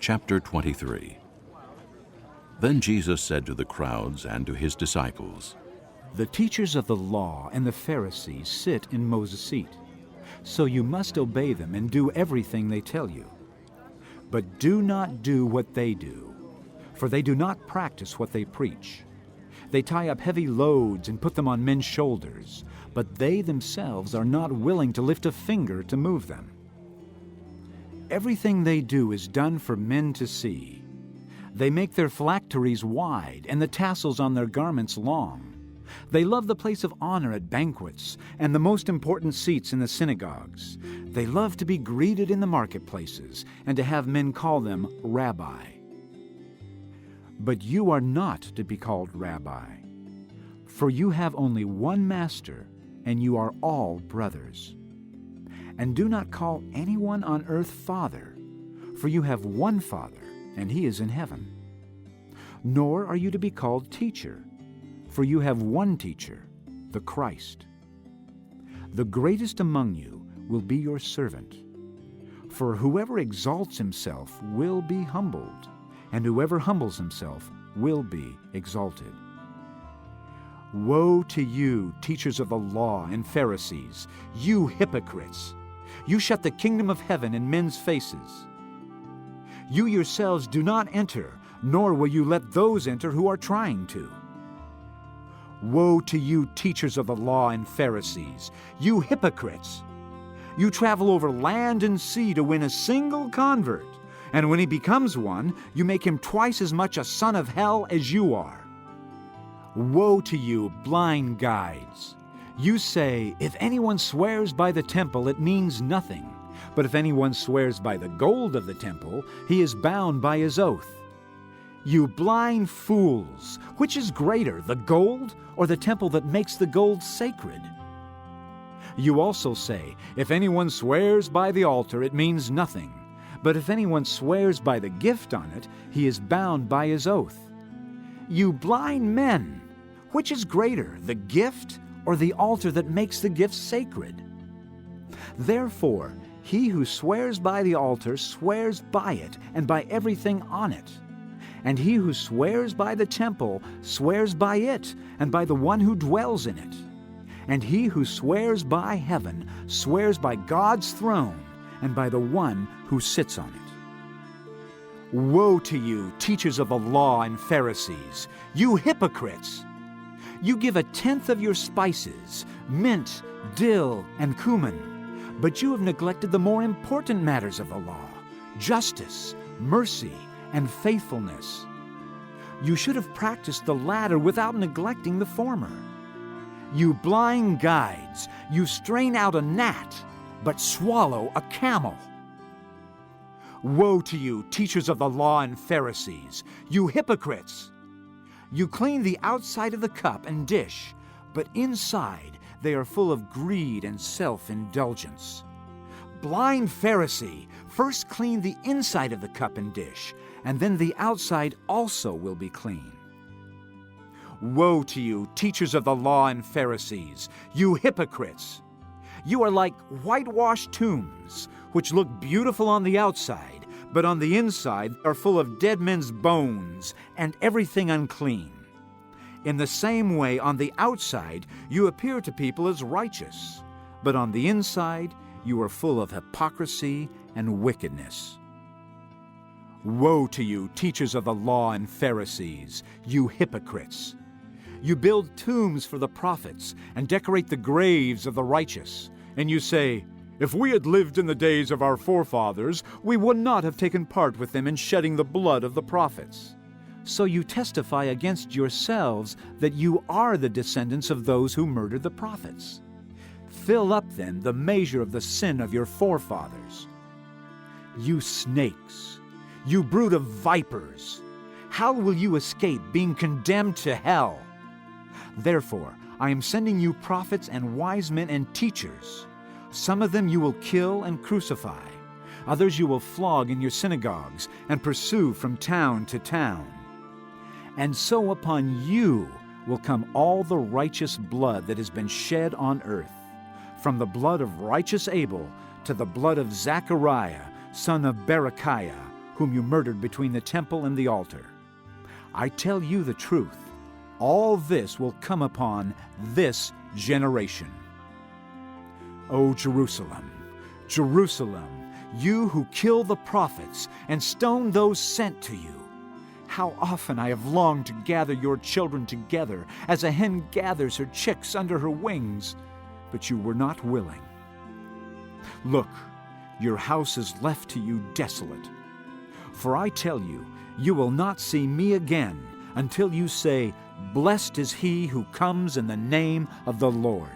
Chapter 23. Then Jesus said to the crowds and to his disciples, The teachers of the law and the Pharisees sit in Moses' seat. So you must obey them and do everything they tell you. But do not do what they do, for they do not practice what they preach. They tie up heavy loads and put them on men's shoulders, but they themselves are not willing to lift a finger to move them. Everything they do is done for men to see. They make their phylacteries wide and the tassels on their garments long. They love the place of honor at banquets and the most important seats in the synagogues. They love to be greeted in the marketplaces and to have men call them Rabbi. But you are not to be called Rabbi, for you have only one master, and you are all brothers. And do not call anyone on earth Father, for you have one Father, and he is in heaven. Nor are you to be called Teacher, for you have one Teacher, the Christ. The greatest among you will be your servant. For whoever exalts himself will be humbled, and whoever humbles himself will be exalted. Woe to you, teachers of the law and Pharisees, you hypocrites! You shut the kingdom of heaven in men's faces. You yourselves do not enter, nor will you let those enter who are trying to. Woe to you, teachers of the law and Pharisees, you hypocrites! You travel over land and sea to win a single convert, and when he becomes one, you make him twice as much a son of hell as you are. Woe to you, blind guides! You say, if anyone swears by the temple, it means nothing. But if anyone swears by the gold of the temple, he is bound by his oath. You blind fools! Which is greater, the gold or the temple that makes the gold sacred? You also say, if anyone swears by the altar, it means nothing. But if anyone swears by the gift on it, he is bound by his oath. You blind men! Which is greater, the gift or the altar that makes the gift sacred? Therefore, he who swears by the altar swears by it and by everything on it. And he who swears by the temple swears by it and by the one who dwells in it. And he who swears by heaven swears by God's throne and by the one who sits on it. Woe to you, teachers of the law and Pharisees, you hypocrites! You give 1/10 of your spices, mint, dill, and cumin, but you have neglected the more important matters of the law, justice, mercy, and faithfulness. You should have practiced the latter without neglecting the former. You blind guides, you strain out a gnat, but swallow a camel. Woe to you, teachers of the law and Pharisees, you hypocrites! You clean the outside of the cup and dish, but inside they are full of greed and self-indulgence. Blind Pharisee, first clean the inside of the cup and dish, and then the outside also will be clean. Woe to you, teachers of the law and Pharisees, you hypocrites! You are like whitewashed tombs, which look beautiful on the outside, but on the inside are full of dead men's bones and everything unclean. In the same way, on the outside, you appear to people as righteous, but on the inside, you are full of hypocrisy and wickedness. Woe to you, teachers of the law and Pharisees, you hypocrites! You build tombs for the prophets and decorate the graves of the righteous, and you say, if we had lived in the days of our forefathers, we would not have taken part with them in shedding the blood of the prophets. So you testify against yourselves that you are the descendants of those who murdered the prophets. Fill up then the measure of the sin of your forefathers. You snakes, you brood of vipers, how will you escape being condemned to hell? Therefore, I am sending you prophets and wise men and teachers. Some of them you will kill and crucify. Others you will flog in your synagogues and pursue from town to town. And so upon you will come all the righteous blood that has been shed on earth, from the blood of righteous Abel to the blood of Zechariah, son of Berechiah, whom you murdered between the temple and the altar. I tell you the truth, all this will come upon this generation. O Jerusalem, Jerusalem, you who kill the prophets and stone those sent to you, how often I have longed to gather your children together as a hen gathers her chicks under her wings, but you were not willing. Look, your house is left to you desolate. For I tell you, you will not see me again until you say, Blessed is he who comes in the name of the Lord.